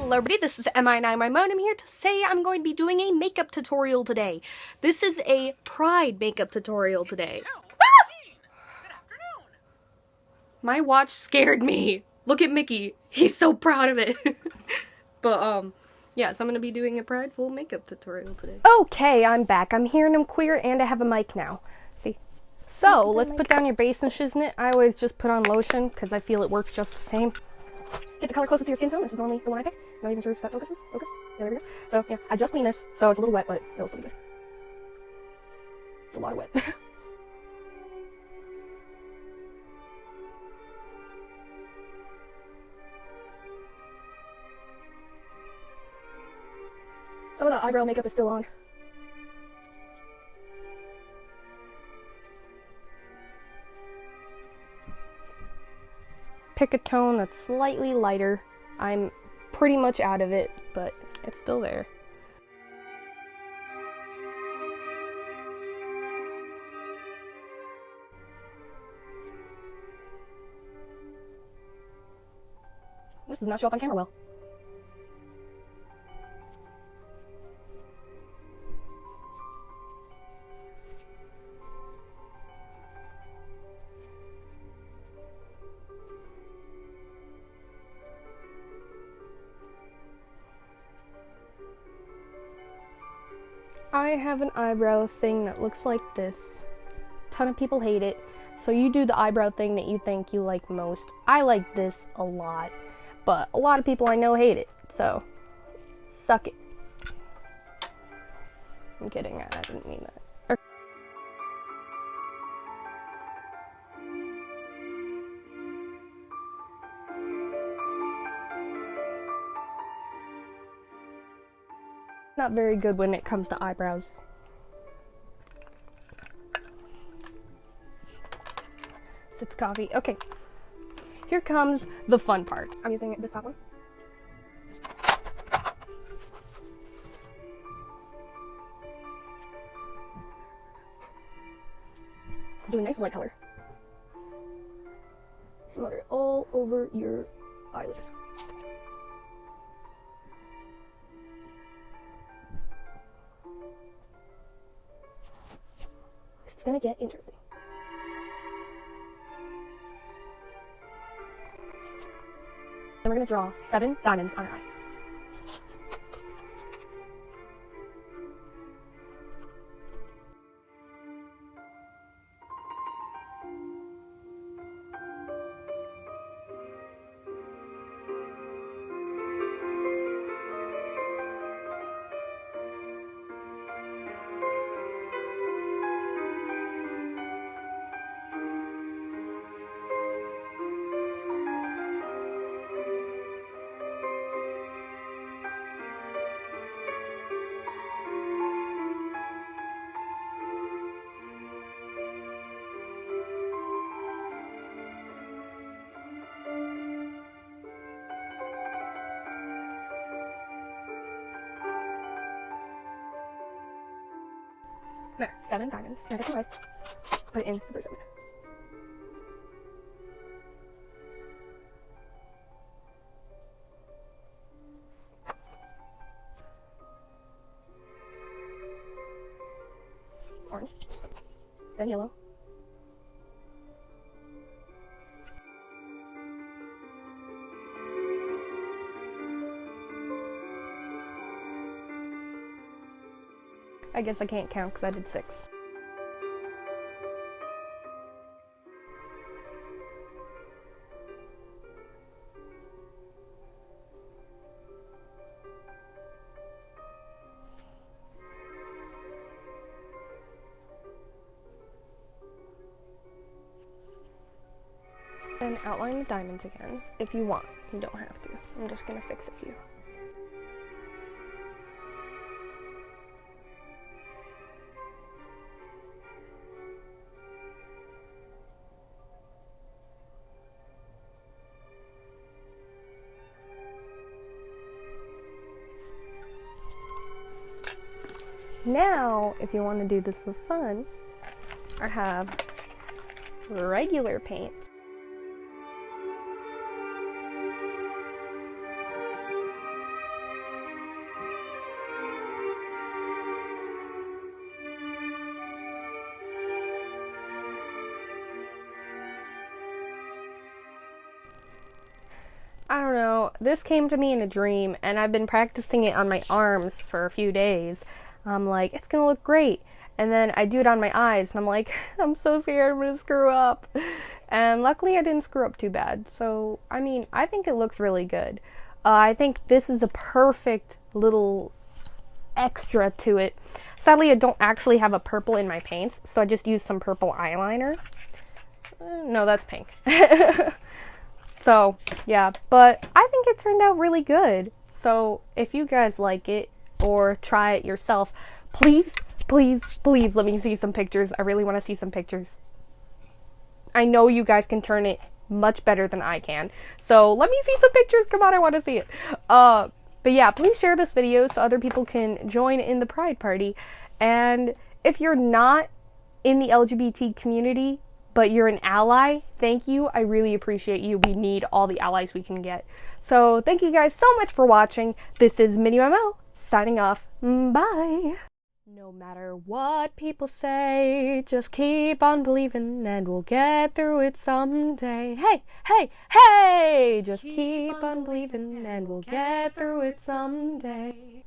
Hello everybody, this is MI9 I'm here to say I'm going to be doing a makeup tutorial today. This is a Pride makeup tutorial today. Good afternoon. My watch scared me. Look at Mickey. He's so proud of it. But, yeah, so I'm going to be doing a Pride full makeup tutorial today. Okay, I'm back. I'm here and I'm queer and I have a mic now. See? So, let's put down your base and shiznit. I always just put on lotion because I feel it works just the same. Get the color closest to your skin tone. This is normally the one I pick. Not even sure if that focuses. Focus. Yeah, there we go. So, yeah, I just cleaned this, so it's a little wet, but it'll still be good. It's a lot of wet. Some of the eyebrow makeup is still on. Pick a tone that's slightly lighter. I'm pretty much out of it, but it's still there. This does not show up on camera well. I have an eyebrow thing that looks like this. A ton of people hate it, so you do the eyebrow thing that you think you like most. I like this a lot, but a lot of people I know hate it, so suck it. I'm kidding, I didn't mean that. Not very good when it comes to eyebrows. Sip coffee. Okay. Here comes the fun part. I'm using this top one. Let's do a nice light color. Smother it all over your eyelid. It's gonna get interesting. Then we're gonna draw 7 diamonds on our eye. There, 7 diamonds. Now this one red. Put it in the first one. Orange. Then yellow. I guess I can't count because I did 6. Then outline the diamonds again, if you want. You don't have to. I'm just gonna fix a few. Now, if you want to do this for fun, I have regular paint. I don't know, this came to me in a dream, and I've been practicing it on my arms for a few days. I'm like, it's gonna look great. And then I do it on my eyes, and I'm like, I'm so scared I'm gonna screw up. And luckily I didn't screw up too bad. So, I mean, I think it looks really good. I think this is a perfect little extra to it. Sadly, I don't actually have a purple in my paints, so I just used some purple eyeliner. No, that's pink. So, yeah, but I think it turned out really good. So, if you guys like it or try it yourself, please, please, please let me see some pictures. I really want to see some pictures. I know you guys can turn it much better than I can. So, let me see some pictures. Come on, I want to see it. But yeah, please share this video so other people can join in the Pride Party. And if you're not in the LGBT community, but you're an ally, thank you. I really appreciate you. We need all the allies we can get. So thank you guys so much for watching. This is Minimymo signing off. Bye. No matter what people say, just keep on believing and we'll get through it someday. Hey, hey, hey! Just keep on believing and we'll get through it someday.